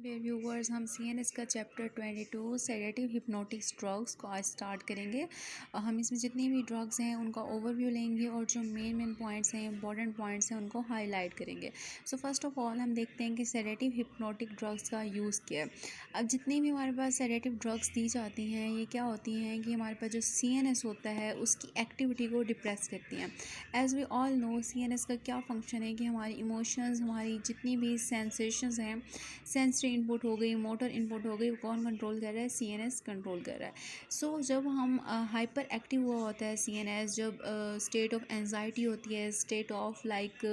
Dear viewers, हम CNS का chapter 22 sedative hypnotic drugs को आज स्टार्ट करेंगे। हम इसमें जितनी भी ड्रग्स हैं उनका ओवरव्यू लेंगे और जो मेन पॉइंट्स हैं, इंपॉर्टेंट पॉइंट्स हैं, उनको हाईलाइट करेंगे। सो फर्स्ट ऑफ ऑल हम देखते हैं कि सेडेटिव हिप्नोटिक ड्रग्स का यूज़ क्या है। अब जितनी भी हमारे पास सेडेटिव ड्रग्स दी जाती हैं, ये क्या होती हैं कि हमारे पास जो CNS होता है उसकी एक्टिविटी को डिप्रेस करती हैं। As we all know, CNS का क्या फंक्शन है कि हमारी इमोशंस, हमारी जितनी भी सेंसेशंस हैं, सेंसरी इनपुट हो गई, मोटर इनपुट हो गई, वो कौन कंट्रोल कर रहा है? CNS कंट्रोल कर रहा है। सो जब हम हाइपर एक्टिव हुआ होता है CNS, जब स्टेट ऑफ एंजाइटी होती है, स्टेट ऑफ लाइक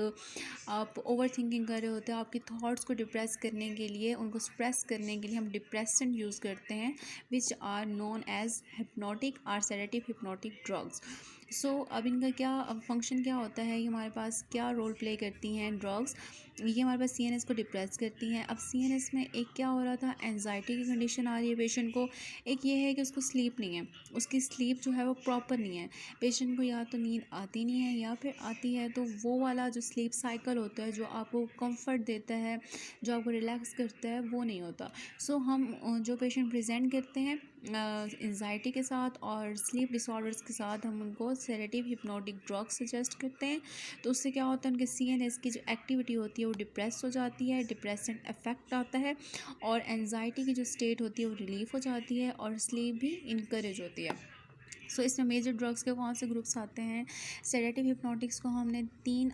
आप ओवर थिंकिंग कर रहे होते हैं, आपकी थॉट्स को डिप्रेस करने के लिए, उनको सप्रेस करने के लिए हम डिप्रेसेंट यूज़ करते हैं, which are known as hypnotic or sedative hypnotic drugs. So अब इनका क्या फंक्शन क्या होता है, ये हमारे पास क्या रोल प्ले करती हैं ड्रग्स? ये हमारे पास CNS को डिप्रेस करती हैं। अब CNS में एक क्या हो रहा था, एंजाइटी की कंडीशन आ रही है पेशेंट को। एक ये है कि उसको स्लीप नहीं है, उसकी स्लीप जो है वो प्रॉपर नहीं है। पेशेंट को या तो नींद आती नहीं है, या फिर आती है तो वो वाला जो स्लीप साइकिल होता है, जो आपको कंफर्ट देता है, जो आपको रिलैक्स करता है, वो नहीं होता। सो हम जो पेशेंट प्रेजेंट करते हैं एंजाइटी के साथ और स्लीप डिसऑर्डर्स के साथ, हम उनको सेडेटिव हिप्नोटिक ड्रग सजेस्ट करते हैं। तो उससे क्या होता है, उनके CNS की जो एक्टिविटी होती है वो डिप्रेस हो जाती है, डिप्रेसेंट इफेक्ट आता है, और एंजाइटी की जो स्टेट होती है वो रिलीफ हो जाती है, और स्लीप भी इनकरेज होती है। सो इसमें मेजर ड्रग्स के कौन से ग्रुप्स आते हैं? सेडेटिव हिप्नोटिक्स को हमने तीन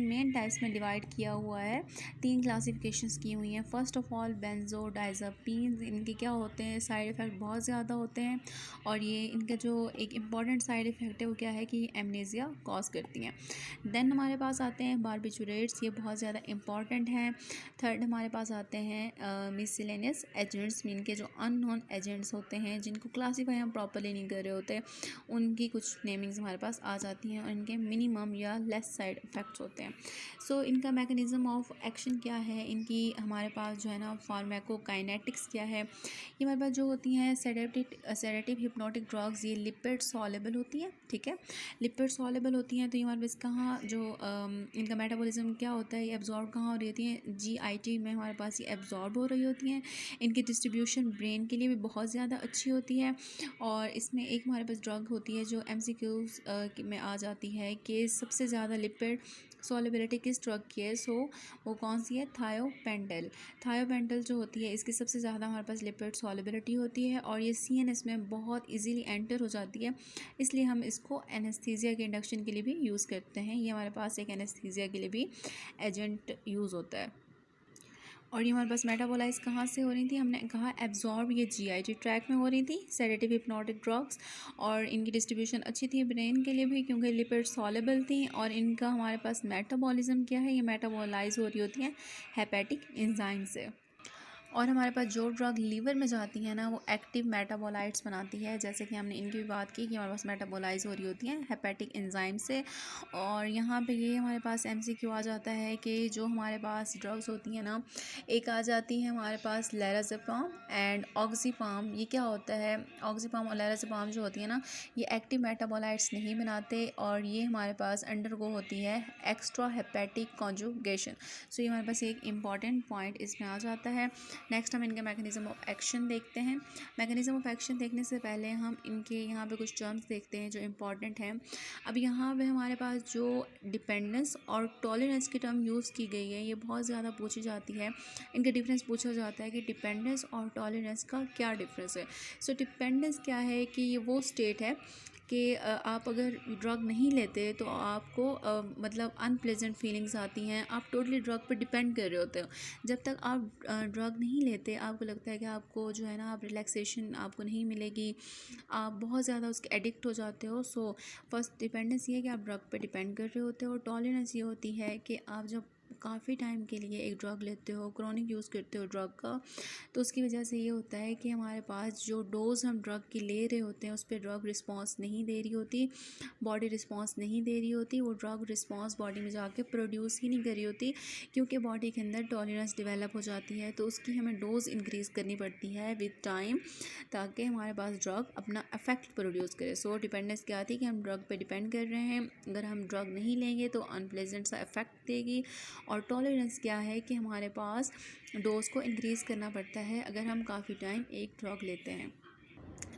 मेन टाइप्स में डिवाइड किया हुआ है, तीन क्लासिफिकेशंस की हुई हैं। फर्स्ट ऑफ ऑल बेंजोडाइज़ेपिन्स, इनके क्या होते हैं, साइड इफ़ेक्ट बहुत ज़्यादा होते हैं, और ये इनका जो एक इम्पॉर्टेंट साइड इफ़ेक्ट है वो क्या है कि एमनेसिया कॉज करती हैं। देन हमारे पास आते हैं बारबिचुरेट्स, ये बहुत ज़्यादा इंपॉर्टेंट हैं। थर्ड हमारे पास आते हैं मिसलेनियस एजेंट्स, इनके जो अननोन एजेंट्स होते हैं, जिनको क्लासीफाई हम प्रॉपरली नहीं कर रहे होते, उनकी कुछ नेमिंग्स हमारे पास आ जाती हैं, और इनके मिनिमम या लेस साइड इफ़ेक्ट्स होते हैं। सो इनका मैकेनिज़्म ऑफ एक्शन क्या है, इनकी हमारे पास जो है ना फार्माकोकाइनेटिक्स क्या है। ये हमारे पास जो होती हैं सेडेटिव हिप्नोटिक ड्रग्स, ये लिपिड सॉलेबल होती हैं, ठीक है। लिपिड सॉलेबल होती हैं, तो ये हमारे पास कहाँ जो इनका मेटाबॉलिज्म क्या होता है, ये एब्जॉर्ब कहाँ हो रही होती हैं? GIT में हमारे पास ये एब्जॉर्ब हो रही होती हैं। इनकी डिस्ट्रीब्यूशन ब्रेन के लिए भी बहुत ज़्यादा अच्छी होती है। और इसमें एक हमारे पास ड्रग होती है जो MCQs में आ जाती है कि सबसे ज़्यादा लिपिड सॉलेबिलिटी किस ड्रग की है। सो वो कौन सी है? थायोपेंटल जो होती है, इसकी सबसे ज़्यादा हमारे पास लिपिड सॉलेबिलिटी होती है, और ये CNS में बहुत इजीली एंटर हो जाती है, इसलिए हम इसको एनेस्थीसिया के इंडक्शन के लिए भी यूज़ करते हैं। ये हमारे पास एक एनेस्थीसिया के लिए भी एजेंट यूज़ होता है। और ये हमारे पास मेटाबोलाइज कहाँ से हो रही थी? हमने कहा एब्जॉर्ब ये GIT ट्रैक में हो रही थी, सेडेटिव हिप्नोटिक ड्रग्स, और इनकी डिस्ट्रीब्यूशन अच्छी थी ब्रेन के लिए भी, क्योंकि लिपिड सॉलेबल थी। और इनका हमारे पास मेटाबॉलिज्म क्या है, ये मेटाबोलाइज हो रही होती हैं हेपेटिक एंजाइम से। और हमारे पास जो ड्रग लीवर में जाती है ना, वो एक्टिव मेटाबोलाइट्स बनाती है, जैसे कि हमने इनकी भी बात की कि हमारे पास मेटाबोलाइज हो रही होती हैं हेपेटिक एंजाइम से। और यहाँ पे ये हमारे पास MCQ आ जाता है कि जो हमारे पास ड्रग्स होती हैं ना, एक आ जाती है हमारे पास लेराज़ेपाम एंड ऑक्सीपाम। ये क्या होता है? ऑक्सीपाम और लेराज़ेपाम जो होती है ना, ये एक्टिव मेटाबोलाइट्स नहीं बनाते, और ये हमारे पास अंडरगो होती है एक्स्ट्रा हेपेटिक कॉन्जुगेशन। सो ये हमारे पास एक इम्पॉर्टेंट पॉइंट इसमें आ जाता है। नेक्स्ट हम इनके मैकेनिज़्म ऑफ एक्शन देखते हैं। मैकेनिज़्म ऑफ एक्शन देखने से पहले हम इनके यहाँ पे कुछ टर्म्स देखते हैं जो इम्पॉर्टेंट हैं। अब यहाँ पे हमारे पास जो डिपेंडेंस और टॉलरेंस की टर्म यूज़ की गई है, ये बहुत ज़्यादा पूछी जाती है। इनका डिफरेंस पूछा जाता है कि डिपेंडेंस और टॉलरेंस का क्या डिफरेंस है। सो डिपेंडेंस क्या है कि ये वो स्टेट है कि आप अगर ड्रग नहीं लेते तो आपको मतलब अनप्लेजेंट फीलिंग्स आती हैं, आप टोटली ड्रग पर डिपेंड कर रहे होते हो। जब तक आप ड्रग नहीं लेते, आपको लगता है कि आपको जो है ना, आप रिलैक्सेशन आपको नहीं मिलेगी, आप बहुत ज़्यादा उसके एडिक्ट हो जाते हो। सो फर्स्ट डिपेंडेंस ये है कि आप ड्रग पे डिपेंड कर रहे होते हो, और टॉलरेंस ये होती है कि आप जब काफ़ी टाइम के लिए एक ड्रग लेते हो, क्रॉनिक यूज़ करते हो ड्रग का, तो उसकी वजह से ये होता है कि हमारे पास जो डोज़ हम ड्रग की ले रहे होते हैं उस पर ड्रग रिस्पॉन्स नहीं दे रही होती, बॉडी रिस्पॉन्स नहीं दे रही होती, वो ड्रग रिस्पॉन्स बॉडी में जाके प्रोड्यूस ही नहीं कर रही होती, क्योंकि बॉडी के अंदर टॉलरेंस डेवलप हो जाती है। तो उसकी हमें डोज़ इंक्रीज़ करनी पड़ती है विद टाइम, ताकि हमारे पास ड्रग अपना इफेक्ट प्रोड्यूस करे। सो डिपेंडेंस क्या आती है कि हम ड्रग पे डिपेंड कर रहे हैं, अगर हम ड्रग नहीं लेंगे तो अनप्लेजेंट सा इफेक्ट देगी, और टॉलरेंस क्या है कि हमारे पास डोज को इंक्रीज़ करना पड़ता है अगर हम काफ़ी टाइम एक ड्रग लेते हैं।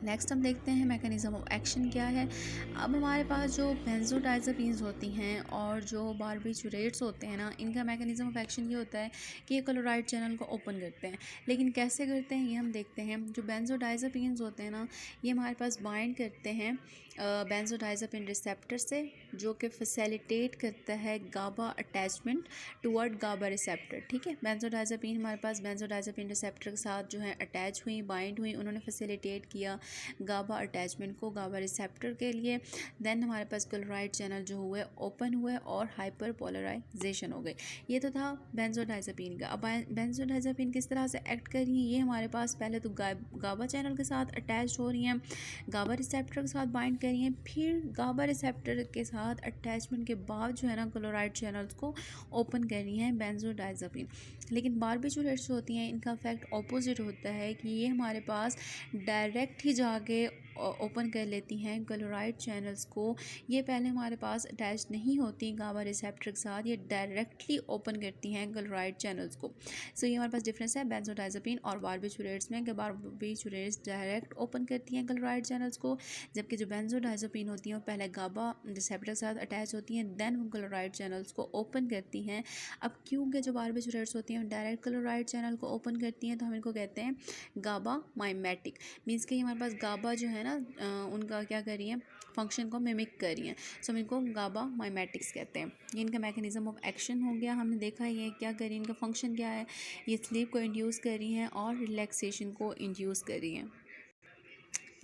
नेक्स्ट हम देखते हैं मैकेनिज़्म ऑफ एक्शन क्या है। अब हमारे पास जो बेंजोडाइज़ेपिन्स होती हैं और जो बारबिटूरेट्स होते हैं ना, इनका मैकेनिज़्म ऑफ एक्शन ये होता है कि ये क्लोराइड चैनल को ओपन करते हैं। लेकिन कैसे करते हैं ये हम देखते हैं। जो बेंजोडाइज़ेपिन्स होते हैं ना, ये हमारे पास बाइंड करते हैं बेंजोडाइज़ेपिन रिसेप्टर से, जो कि फैसिलिटेट करता है गाबा अटैचमेंट टुवर्ड गाबा रिसेप्टर। ठीक है, बेंजोडाइज़ेपिन हमारे पास बेंजोडाइज़ेपिन रिसेप्टर के साथ जो है अटैच हुई, बाइंड हुई, उन्होंने फैसिलिटेट किया गाबा अटैचमेंट को गाबा रिसेप्टर के लिए। देन हमारे पास क्लोराइड चैनल जो हुए ओपन हुए और हाइपर पोलराइजेशन हो गई। ये तो था बेंजोडाइज़ेपिन का। अब बेंजोडाइज़ेपिन किस तरह से एक्ट कर रही है, ये हमारे पास पहले तो गाबा चैनल के साथ अटैच हो रही हैं, गाबा रिसेप्टर के साथ बाइंड कर रही हैं, फिर गाबा रिसेप्टर के साथ अटैचमेंट के बाद जो है ना क्लोराइड चैनल्स को ओपन कर रही हैं बेंजोडाइज़ेपिन। लेकिन बारबिटूरेट्स होती हैं, इनका इफेक्ट ऑपोजिट होता है कि ये हमारे पास डायरेक्ट ही जाके ओपन कर लेती हैं क्लोराइड चैनल्स को। ये पहले हमारे पास अटैच नहीं होती गाबा रिसेप्टर के साथ, ये डायरेक्टली ओपन करती हैं क्लोराइड चैनल्स को। सो ये हमारे पास डिफरेंस है बेंजोडाइज़ेपिन और बारबिटूरेट्स में कि बारबिटूरेट्स डायरेक्ट ओपन करती हैं क्लोराइड चैनल्स को, जबकि जो बेंजोडाइज़ेपिन होती हैं वो पहले गाबा रिसेप्टर के साथ अटैच होती हैं, देन वो क्लोराइड चैनल्स को ओपन करती हैं। अब क्योंकि जो बारबिटूरेट्स होती हैं डायरेक्ट क्लोराइड चैनल को ओपन करती हैं, तो हम इनको कहते हैं गाबा माइमेटिक। मीन्स कि हमारे पास गाबा जो है ना उनका क्या कर रही हैं, फंक्शन को मिमिक कर रही हैं। सो हम इनको गाबा माइमेटिक्स कहते हैं। ये इनका मैकेनिज्म ऑफ एक्शन हो गया। हमने देखा ये क्या कर रही है, इनका फंक्शन क्या है, ये स्लीप को इंड्यूस कर रही हैं और रिलैक्सेशन को इंड्यूस कर रही हैं।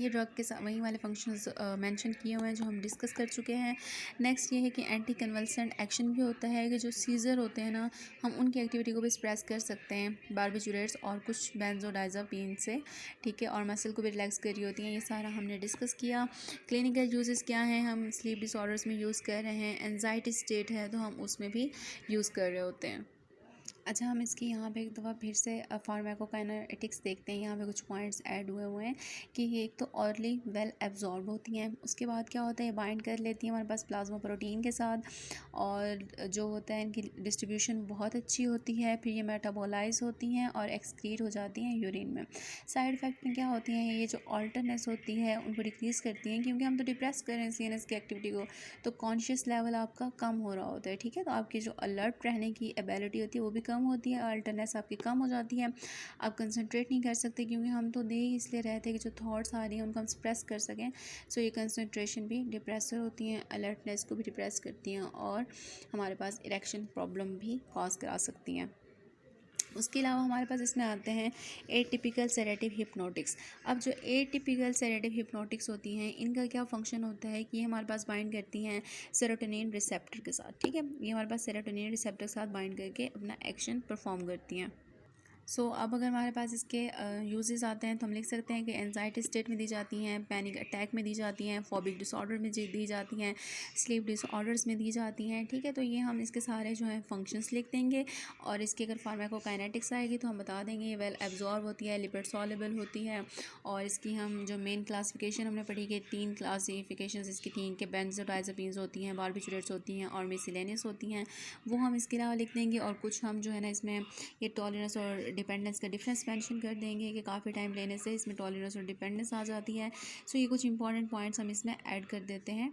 ये ड्रग के साथ वही वाले फंक्शंस मेंशन किए हुए हैं जो हम डिस्कस कर चुके हैं। नेक्स्ट ये है कि एंटी कन्वल्सेंट एक्शन भी होता है कि जो सीज़र होते हैं ना, हम उनकी एक्टिविटी को भी सप्रेस कर सकते हैं बारबिटूरेट्स और कुछ बेंजोडाइज़ेपिन से। ठीक है, और मसल को भी रिलैक्स कर रही होती हैं। ये सारा हमने डिस्कस किया। क्लिनिकल यूजेस क्या हैं, हम स्लीप डिसऑर्डर्स में यूज़ कर रहे हैं, एनजाइटी स्टेट है तो हम उसमें भी यूज़ कर रहे होते हैं। अच्छा, हम इसकी यहाँ पे एक दफ़ा फिर से फार्माकोकाइनेटिक्स देखते हैं। यहाँ पे कुछ पॉइंट्स ऐड हुए हैं कि ये एक तो ऑरली वेल एब्जॉर्ब होती हैं, उसके बाद क्या होता है ये बाइंड कर लेती हैं हमारे पास प्लाज्मा प्रोटीन के साथ, और जो होता है इनकी डिस्ट्रीब्यूशन बहुत अच्छी होती है। फिर ये मेटाबोलाइज होती हैं और एक्सक्रीट हो जाती हैं यूरिन में। साइड इफ़ेक्ट में क्या होती हैं, ये जो ऑल्टरनेस होती है उनको डिक्रीज़ करती हैं, क्योंकि हम तो डिप्रेस कर रहे हैं सीएनएस की एक्टिविटी को, तो कॉन्शियस लेवल आपका कम हो रहा होता है। ठीक है, तो आपकी जो अलर्ट रहने की एबिलिटी होती है वो भी कम होती है, अल्टरनेस आपकी कम हो जाती है, आप कंसंट्रेट नहीं कर सकते, क्योंकि हम तो दे ही इसलिए रहते हैं कि जो थॉट्स आ रही हैं उनको हम सप्रेस कर सकें। सो ये कंसंट्रेशन भी डिप्रेसर होती हैं, अलर्टनेस को भी डिप्रेस करती हैं और हमारे पास इरेक्शन प्रॉब्लम भी कॉज करा सकती हैं। उसके अलावा हमारे पास इसमें आते हैं एटिपिकल सेडेटिव हिप्नोटिक्स। अब जो एटिपिकल सेडेटिव हिप्नोटिक्स होती हैं, इनका क्या फंक्शन होता है कि ये हमारे पास बाइंड करती हैं सेरोटोनिन रिसेप्टर के साथ। ठीक है, ये हमारे पास सेरोटोनिन रिसेप्टर के साथ बाइंड करके अपना एक्शन परफॉर्म करती हैं। सो अब अगर हमारे पास इसके यूजेस आते हैं तो हम लिख सकते हैं कि एंजाइटी स्टेट में दी जाती हैं, पैनिक अटैक में दी जाती हैं, फोबिक डिसऑर्डर में दी जाती हैं, स्लीप डिसऑर्डर्स में दी जाती हैं। ठीक है, तो ये हम इसके सारे जो हैं फंक्शंस लिख देंगे, और इसकी अगर फार्माकोकाइनेटिक्स आएगी तो हम बता देंगे ये वेल एब्जॉर्ब होती है, लिपिड सॉल्युबल होती है, और इसकी हम जो मेन क्लासिफिकेशन हमने पढ़ी कि 3 क्लासिफिकेशन इसकी थी कि बेंजोडाइज़ेपिन्स होती हैं, बारबिटूरेट्स होती हैं और मिसलेनियस होती हैं, वो हम इसके अलावा लिख देंगे। और कुछ हम जो है ना इसमें ये टॉलरेंस और डिपेंडेंस का डिफरेंस मेंशन कर देंगे कि काफ़ी टाइम लेने से इसमें टॉलरेंस और डिपेंडेंस आ जाती है। सो ये कुछ इंपॉर्टेंट पॉइंट्स हम इसमें ऐड कर देते हैं।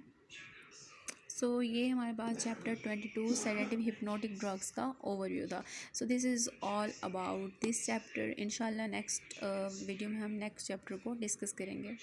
सो ये हमारे पास चैप्टर 22 सेडेटिव हिप्नोटिक ड्रग्स का ओवरव्यू था। So this is all about this chapter. इंशाल्लाह नेक्स्ट वीडियो में हम नेक्स्ट चैप्टर को डिस्कस करेंगे।